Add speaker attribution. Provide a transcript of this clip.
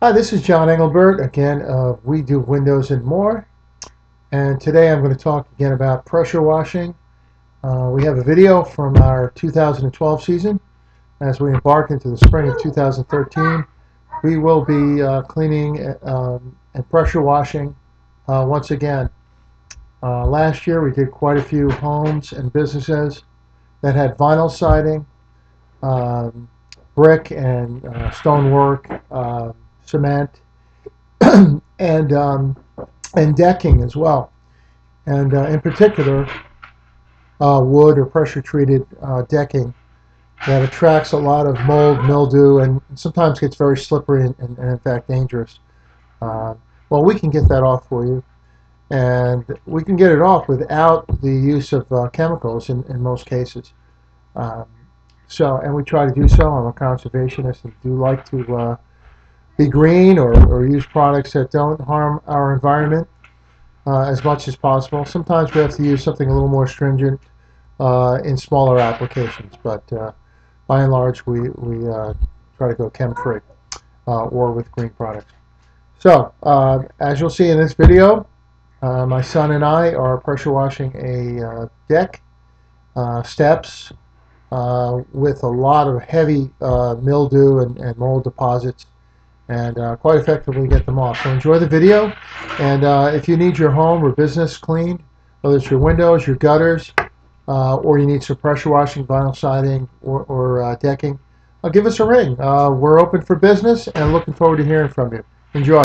Speaker 1: Hi, this is John Engelbert again of We Do Windows and More, and today I'm going to talk again about pressure washing. We have a video from our 2012 season. As we embark into the spring of 2013, we will be cleaning and pressure washing once again. Last year we did quite a few homes and businesses that had vinyl siding, brick and stonework, cement, and decking as well, and in particular wood or pressure treated decking that attracts a lot of mold, mildew, and sometimes gets very slippery and in fact dangerous. Well, we can get that off for you, and we can get it off without the use of chemicals in most cases. And we try to do so. I'm a conservationist and do like to be green or use products that don't harm our environment as much as possible. Sometimes we have to use something a little more stringent in smaller applications, but by and large we try to go chem-free or with green products. So as you'll see in this video, my son and I are pressure washing a deck, steps, with a lot of heavy mildew and mold deposits, and quite effectively get them off. So enjoy the video, and if you need your home or business cleaned, whether it's your windows, your gutters, or you need some pressure washing, vinyl siding, or decking, give us a ring. We're open for business and looking forward to hearing from you. Enjoy.